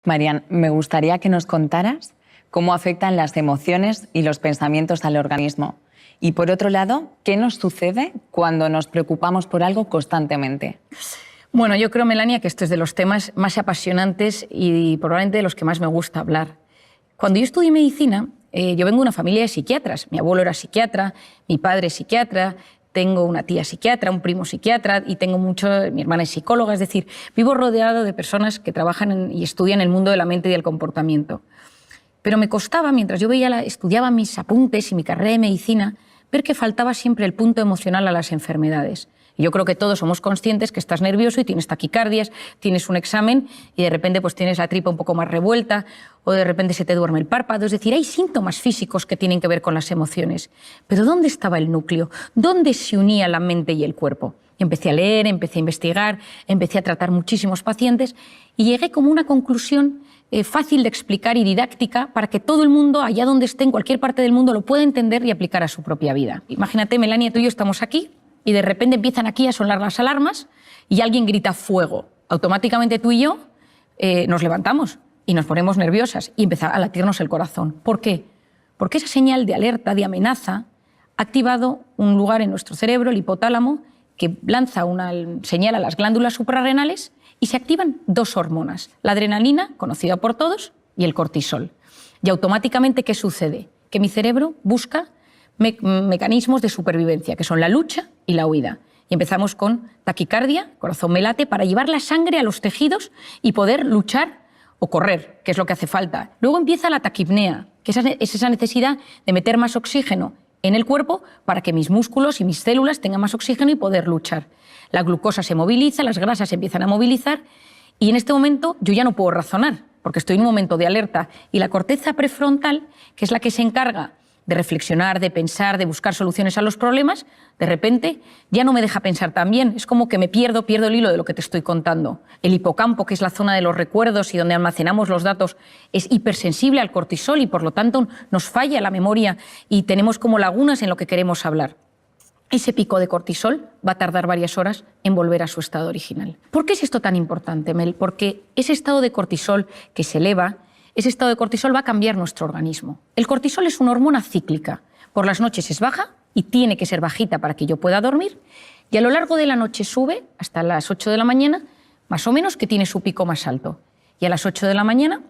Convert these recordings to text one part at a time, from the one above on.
Marian, me gustaría que nos contaras cómo afectan las emociones y los pensamientos al organismo. Y por otro lado, ¿qué nos sucede cuando nos preocupamos por algo constantemente? Bueno, yo creo, Melania, que esto es de los temas más apasionantes y probablemente de los que más me gusta hablar. Cuando yo estudié medicina, yo vengo de una familia de psiquiatras. Mi abuelo era psiquiatra, mi padre es psiquiatra, tengo una tía psiquiatra, un primo psiquiatra y tengo mi hermana es psicóloga. Es decir, vivo rodeado de personas que trabajan y estudian el mundo de la mente y del comportamiento. Pero me costaba, mientras yo estudiaba mis apuntes y mi carrera de medicina, ver que faltaba siempre el punto emocional a las enfermedades. Y yo creo que todos somos conscientes que estás nervioso y tienes taquicardias, tienes un examen y de repente pues tienes la tripa un poco más revuelta o de repente se te duerme el párpado. Es decir, hay síntomas físicos que tienen que ver con las emociones. Pero ¿dónde estaba el núcleo? ¿Dónde se unía la mente y el cuerpo? Y empecé a leer, empecé a investigar, empecé a tratar muchísimos pacientes y llegué como a una conclusión fácil de explicar y didáctica para que todo el mundo, allá donde esté, en cualquier parte del mundo, lo pueda entender y aplicar a su propia vida. Imagínate, Melania, tú y yo estamos aquí y de repente empiezan aquí a sonar las alarmas y alguien grita fuego. Automáticamente tú y yo nos levantamos y nos ponemos nerviosas y empieza a latirnos el corazón. ¿Por qué? Porque esa señal de alerta, de amenaza, ha activado un lugar en nuestro cerebro, el hipotálamo, que lanza una señal a las glándulas suprarrenales y se activan dos hormonas, la adrenalina, conocida por todos, y el cortisol. Y automáticamente, ¿qué sucede? Que mi cerebro busca mecanismos de supervivencia, que son la lucha y la huida. Y empezamos con taquicardia, corazón me late, para llevar la sangre a los tejidos y poder luchar o correr, que es lo que hace falta. Luego empieza la taquipnea, que es esa necesidad de meter más oxígeno en el cuerpo para que mis músculos y mis células tengan más oxígeno y poder luchar. La glucosa se moviliza, las grasas se empiezan a movilizar y en este momento yo ya no puedo razonar porque estoy en un momento de alerta y la corteza prefrontal, que es la que se encarga de reflexionar, de pensar, de buscar soluciones a los problemas, de repente ya no me deja pensar tan bien. Es como que me pierdo el hilo de lo que te estoy contando. El hipocampo, que es la zona de los recuerdos y donde almacenamos los datos, es hipersensible al cortisol y por lo tanto nos falla la memoria y tenemos como lagunas en lo que queremos hablar. Ese pico de cortisol va a tardar varias horas en volver a su estado original. ¿Por qué es esto tan importante, Mel? Porque ese estado de cortisol que se eleva, ese estado de cortisol va a cambiar nuestro organismo. El cortisol es una hormona cíclica. Por las noches es baja y tiene que ser bajita para que yo pueda dormir. Y a lo largo de la noche sube hasta las 8 de la mañana, más o menos, que tiene su pico más alto. Y a las 8 de la mañana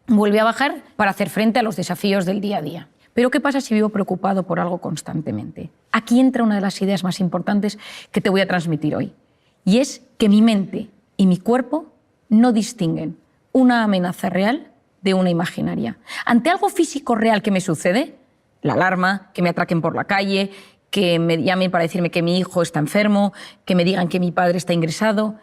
vuelve a bajar para hacer frente a los desafíos del día a día. Pero ¿qué pasa si vivo preocupado por algo constantemente? Aquí entra una de las ideas más importantes que te voy a transmitir hoy. Y es que mi mente y mi cuerpo no distinguen una amenaza real de una imaginaria. Ante algo físico real que me sucede, la alarma, que me atraquen por la calle, que me llamen para decirme que mi hijo está enfermo, que me digan que mi padre está ingresado,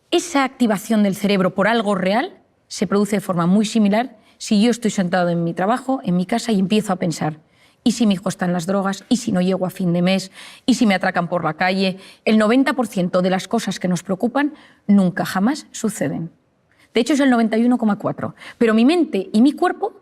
esa activación del cerebro por algo real se produce de forma muy similar si yo estoy sentado en mi trabajo, en mi casa, y empiezo a pensar, ¿y si mi hijo está en las drogas? ¿Y si no llego a fin de mes? ¿Y si me atracan por la calle? El 90% de las cosas que nos preocupan nunca jamás suceden. De hecho, es el 91,4%. Pero mi mente y mi cuerpo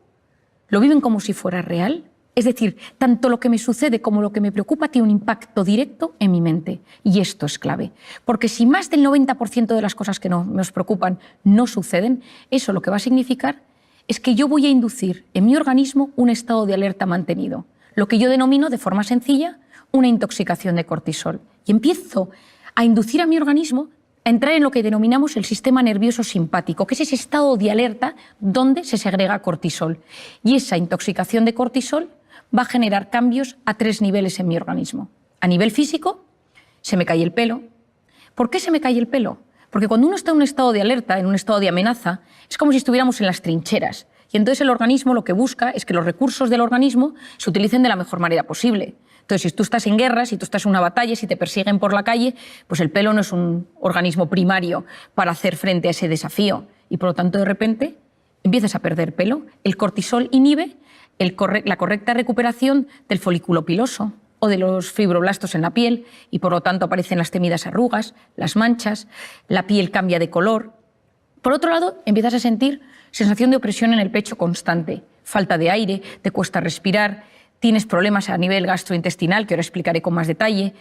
lo viven como si fuera real. Es decir, tanto lo que me sucede como lo que me preocupa tiene un impacto directo en mi mente. Y esto es clave. Porque si más del 90% de las cosas que nos preocupan no suceden, eso lo que va a significar es que yo voy a inducir en mi organismo un estado de alerta mantenido, lo que yo denomino de forma sencilla una intoxicación de cortisol. Y empiezo a inducir a mi organismo a entrar en lo que denominamos el sistema nervioso simpático, que es ese estado de alerta donde se segrega cortisol. Y esa intoxicación de cortisol va a generar cambios a 3 niveles en mi organismo. A nivel físico, se me cae el pelo. ¿Por qué se me cae el pelo? Porque cuando uno está en un estado de alerta, en un estado de amenaza, es como si estuviéramos en las trincheras. Y entonces el organismo lo que busca es que los recursos del organismo se utilicen de la mejor manera posible. Entonces, si tú estás en guerra, si tú estás en una batalla, si te persiguen por la calle, pues el pelo no es un organismo primario para hacer frente a ese desafío. Y por lo tanto, de repente, empiezas a perder pelo. El cortisol inhibe la correcta recuperación del folículo piloso o de los fibroblastos en la piel y por lo tanto aparecen las temidas arrugas, las manchas, la piel cambia de color. Por otro lado, empiezas a sentir sensación de opresión en el pecho constante, falta de aire, te cuesta respirar, tienes problemas a nivel gastrointestinal, que ahora explicaré con más detalle.